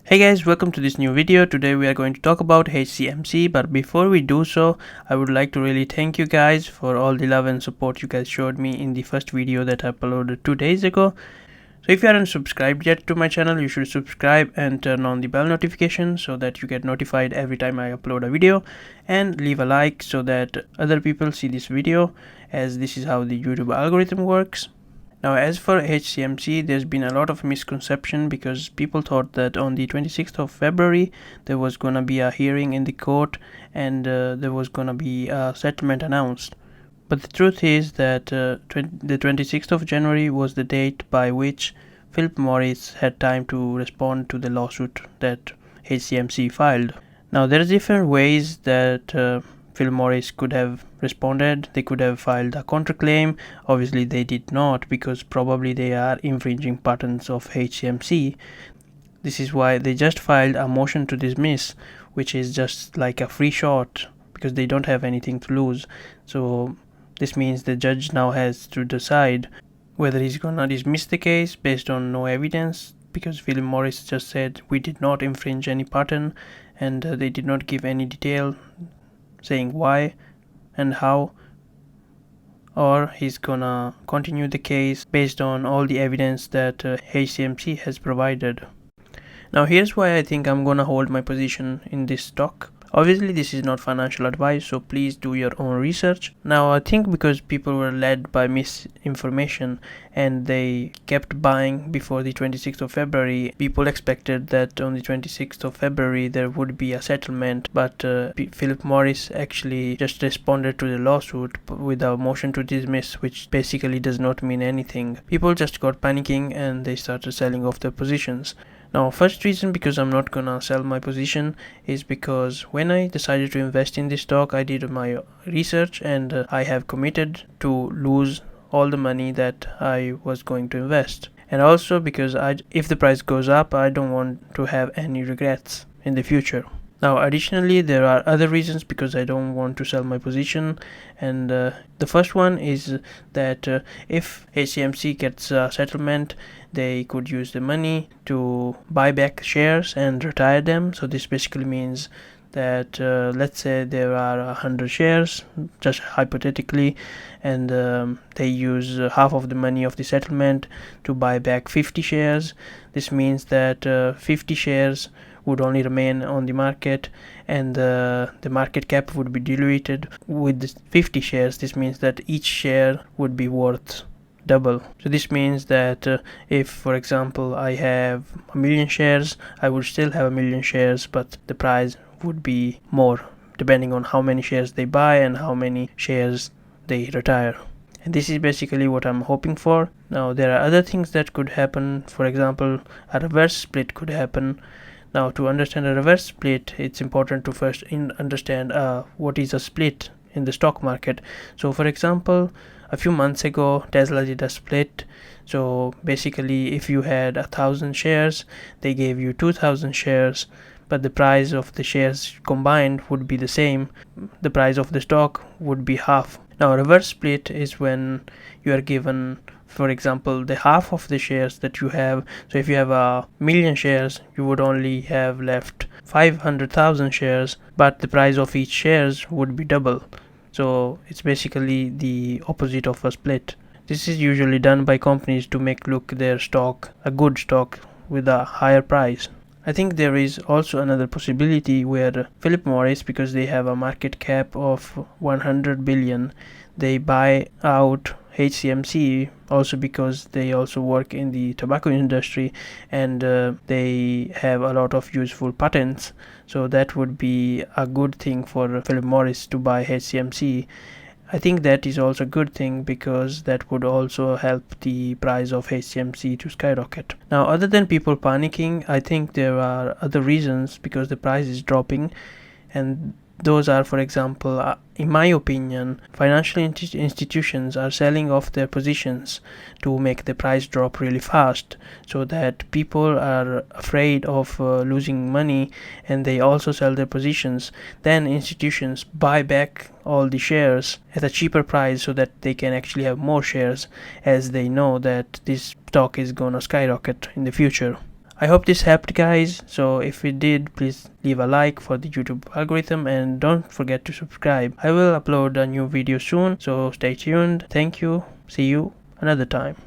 Hey guys, welcome to this new video. Today we are going to talk about HCMC, but before we do so, I would like to really thank you guys for all the love and support you guys showed me in the first video that I uploaded 2 days ago. So if you aren't subscribed yet to my channel, you should subscribe and turn on the bell notification so that you get notified every time I upload a video, and leave a like so that other people see this video, as this is how the YouTube algorithm works. Now, as for HCMC, there's been a lot of misconception because people thought that on the 26th of February there was gonna be a hearing in the court and there was gonna be a settlement announced. But the truth is that the 26th of January was the date by which Philip Morris had time to respond to the lawsuit that HCMC filed. Now, there are different ways that Phil Morris could have responded. They could have filed a counterclaim. Obviously they did not, because probably they are infringing patents of HCMC. This is why they just filed a motion to dismiss, which is just like a free shot because they don't have anything to lose. So this means the judge now has to decide whether he's gonna dismiss the case based on no evidence, because Philip Morris just said we did not infringe any patent, and they did not give any detail saying why and how, or he's gonna continue the case based on all the evidence that HCMC has provided. Now here's why I think I'm gonna hold my position in this stock. Obviously this is not financial advice, so please do your own research. Now I think because people were led by misinformation and they kept buying before the 26th of February, people expected that on the 26th of February there would be a settlement, but Philip Morris actually just responded to the lawsuit with a motion to dismiss, which basically does not mean anything. People just got panicking and they started selling off their positions. Now, first reason because I'm not gonna sell my position is because when I decided to invest in this stock, I did my research and I have committed to lose all the money that I was going to invest. And also because if the price goes up, I don't want to have any regrets in the future. Now, additionally, there are other reasons because I don't want to sell my position, and the first one is that if HCMC gets a settlement, they could use the money to buy back shares and retire them. So this basically means that let's say there are 100 shares, just hypothetically, and they use half of the money of the settlement to buy back 50 shares. This means that 50 shares would only remain on the market, and the market cap would be diluted with 50 shares. This means that each share would be worth double. So this means that if, for example, I have 1,000,000 shares, I would still have 1,000,000 shares, but the price would be more depending on how many shares they buy and how many shares they retire. And this is basically what I'm hoping for. Now there are other things that could happen. For example, a reverse split could happen. Now, to understand a reverse split, it's important to first understand what is a split in the stock market. So for example, a few months ago Tesla did a split. So basically, if you had 1,000 shares, they gave you 2,000 shares, but the price of the shares combined would be the same. The price of the stock would be half. Now, a reverse split is when you are given, for example, the half of the shares that you have. So if you have 1,000,000 shares, you would only have left 500,000 shares, but the price of each shares would be double. So it's basically the opposite of a split. This is usually done by companies to make look their stock a good stock with a higher price. I think there is also another possibility where Philip Morris, because they have a market cap of 100 billion, they buy out HCMC also because they also work in the tobacco industry, and they have a lot of useful patents. So that would be a good thing for Philip Morris to buy HCMC. I think that is also a good thing because that would also help the price of HCMC to skyrocket. Now, other than people panicking, I think there are other reasons because the price is dropping, and those are, for example, in my opinion, financial institutions are selling off their positions to make the price drop really fast, so that people are afraid of losing money, and they also sell their positions. Then institutions buy back all the shares at a cheaper price so that they can actually have more shares, as they know that this stock is gonna skyrocket in the future. I hope this helped, guys. So if it did, please leave a like for the YouTube algorithm and don't forget to subscribe. I will upload a new video soon, so stay tuned. Thank you. See you another time.